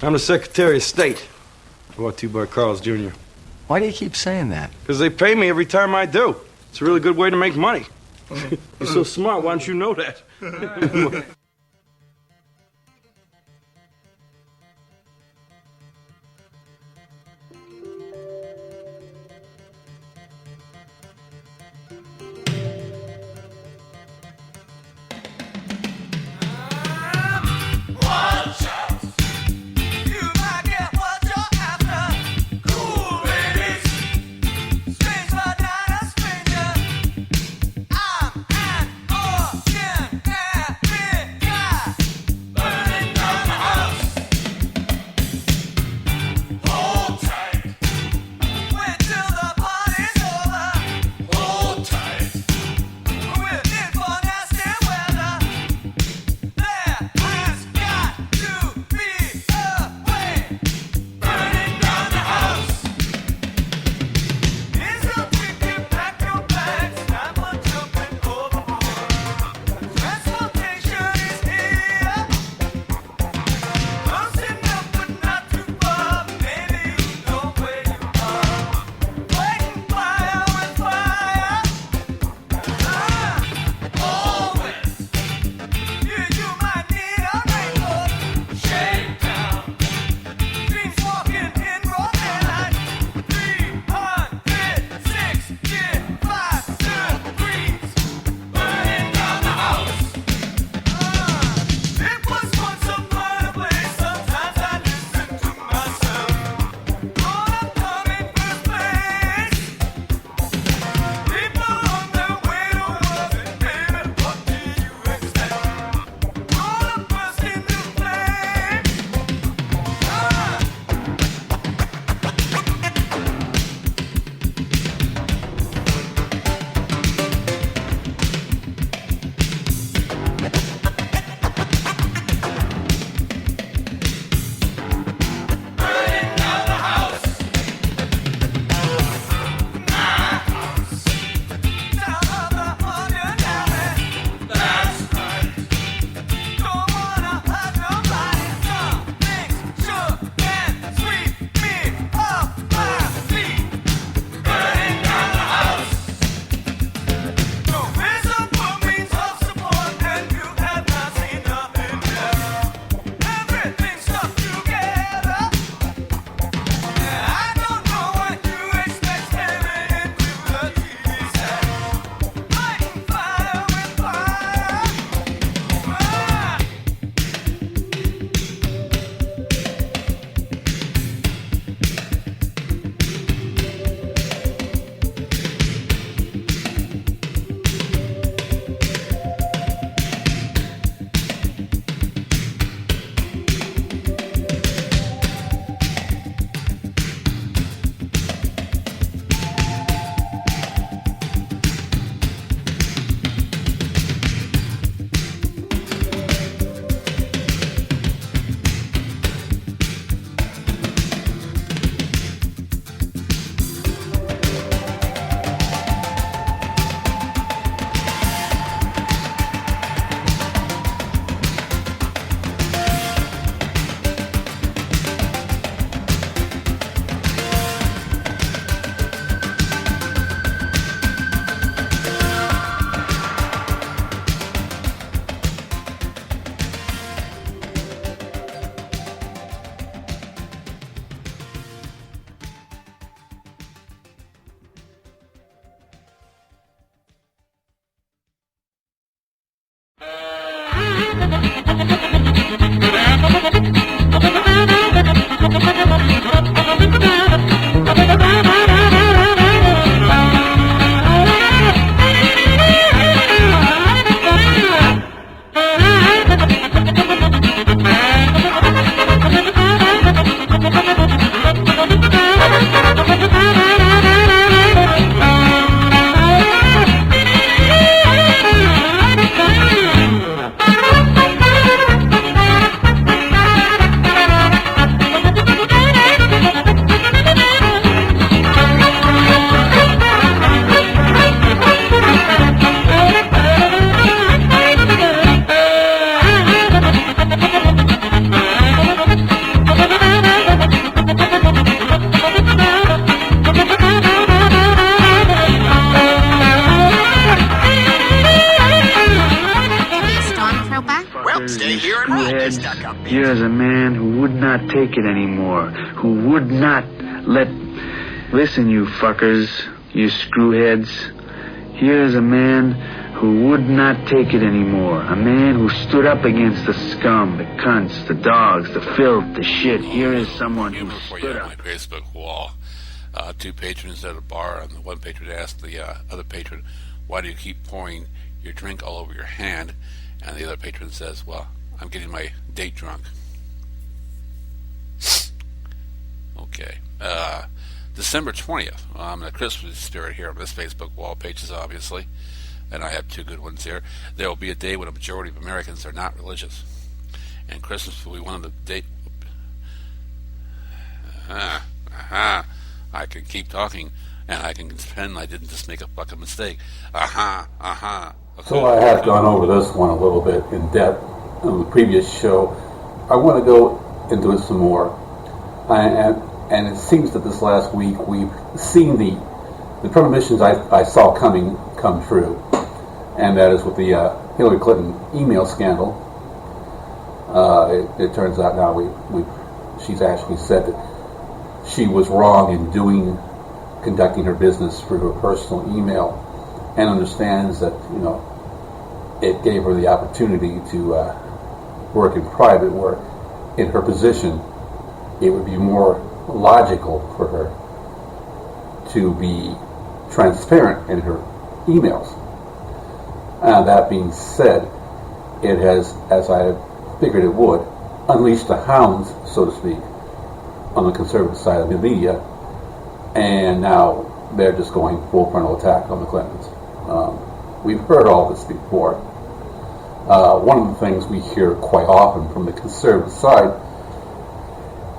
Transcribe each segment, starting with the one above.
I'm the Secretary of State. Brought to you by Carl's Jr. Why do you keep saying that? Because they pay me every time I do. It's a really good way to make money. You're so smart, why don't you know that? who would not take it anymore, who would not let... Listen, you fuckers, you screwheads. Here is a man who would not take it anymore. A man who stood up against the scum, the cunts, the dogs, the filth, the shit. Here is someone who stood up. On my Facebook wall, two patrons at a bar, and the one patron asked the other patron, "Why do you keep pouring your drink all over your hand?" And the other patron says, "Well, I'm getting my date drunk." Okay. December 20th. I'm in the Christmas spirit here on this Facebook wall, pages obviously, and I have two good ones here. There will be a day when a majority of Americans are not religious, and Christmas will be one of the days. I can keep talking, and I can pretend I didn't just make a fucking mistake. So I have gone over this one a little bit in depth on the previous show. I want to go into it some more. And it seems that this last week we've seen the premonitions I saw come true. And that is with the Hillary Clinton email scandal. It turns out now she's actually said that she was wrong in conducting her business through her personal email, and understands that, it gave her the opportunity to work in private, where in her position it would be more logical for her to be transparent in her emails. That being said, it has, as I figured it would, unleashed the hounds, so to speak, on the conservative side of the media, and now they're just going full frontal attack on the Clintons. We've heard all this before. One of the things we hear quite often from the conservative side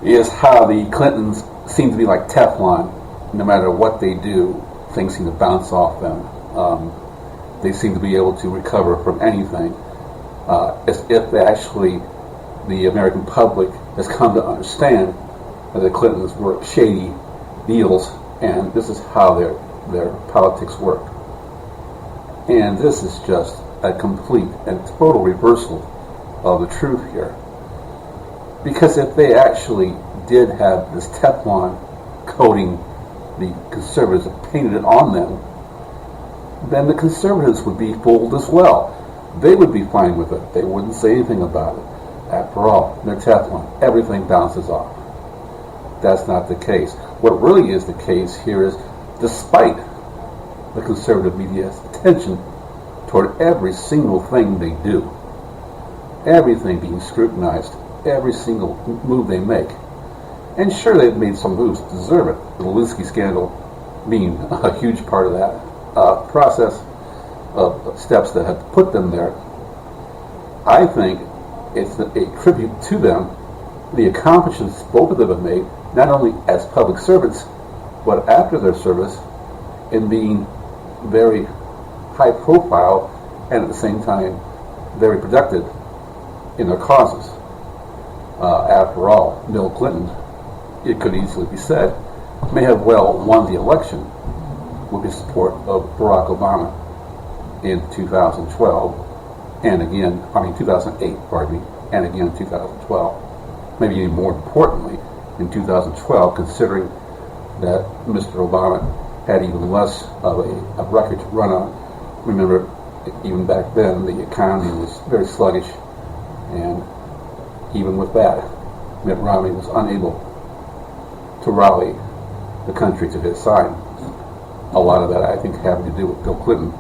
is how the Clintons seem to be like Teflon. No matter what they do, things seem to bounce off them. They seem to be able to recover from anything. As if actually the American public has come to understand that the Clintons work shady deals, and this is how their politics work. And this is just a complete and total reversal of the truth here. Because if they actually did have this Teflon coating the conservatives have painted it on them, then the conservatives would be fooled as well. They would be fine with it. They wouldn't say anything about it. After all, they're Teflon. Everything bounces off. That's not the case. What really is the case here is, despite the conservative media's attention toward every single thing they do, everything being scrutinized, every single move they make. And sure, they've made some moves to deserve it. The Lewinsky scandal being a huge part of that process of steps that have put them there. I think it's a tribute to them, the accomplishments both of them have made, not only as public servants, but after their service, in being very high profile and at the same time very productive in their causes. After all, Bill Clinton, it could easily be said, may have well won the election with the support of Barack Obama in 2012, and again, 2008, pardon me, and again in 2012. Maybe even more importantly, in 2012, considering that Mr. Obama had even less of a record to run on. Remember, even back then, the economy was very sluggish, and even with that, Mitt Romney was unable to rally the country to his side. A lot of that, I think, having to do with Bill Clinton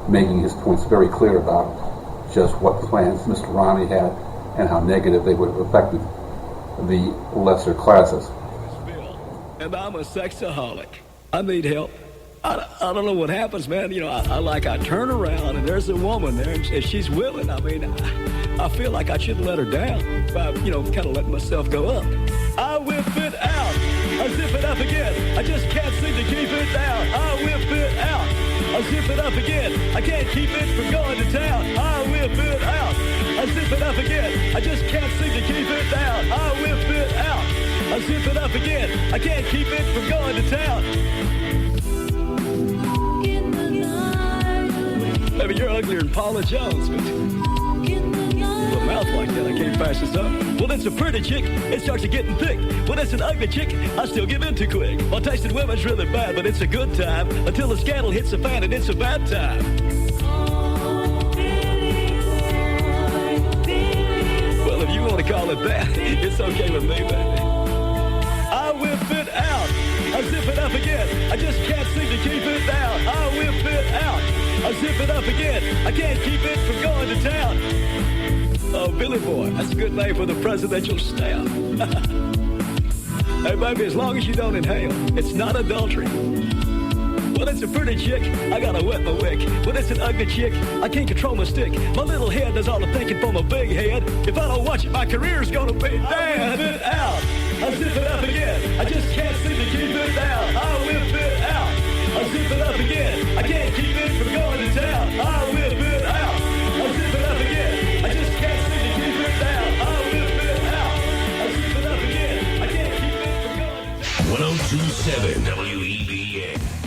making his points very clear about just what plans Mr. Romney had and how negative they would have affected the lesser classes. And I'm a sexaholic. I need help. I don't know what happens, man. I turn around and there's a woman there and she's willing. I mean, I feel like I shouldn't let her down by, kind of letting myself go up. I whip it out. I zip it up again. I just can't seem to keep it down. I whip it out. I zip it up again. I can't keep it from going to town. I whip it out. I zip it up again. I just can't seem to keep it down. I whip it out. I zip it up again. I can't keep it from going to town. Maybe you're uglier than Paula Jones, but mouth like that. I can't pass this up. Well, that's a pretty chick. It starts to getting thick. Well, that's an ugly chick. I still give in too quick. Well, tasting women's really bad, but it's a good time until the scandal hits the fan and it's a bad time. Well, if you want to call it that, it's okay with me, baby. I whip it out. I zip it up again. I just can't seem to keep it down. I whip it out. I zip it up again. I can't keep it from going to town. Oh, Billy Boy, that's a good name for the presidential staff. Hey, baby, as long as you don't inhale, it's not adultery. Well, it's a pretty chick. I gotta wet my wick. Well, it's an ugly chick. I can't control my stick. My little head does all the thinking for my big head. If I don't watch it, my career's gonna be dead. I whip it out. I zip it up again. I just can't seem to keep it down. I whip it out. I zip it up again. I can't keep it from going to town. I whip it out. I zip it up again. I just can't seem to keep it down. I whip it out. I zip it up again. I can't keep it from going to town. 1027 WEBA.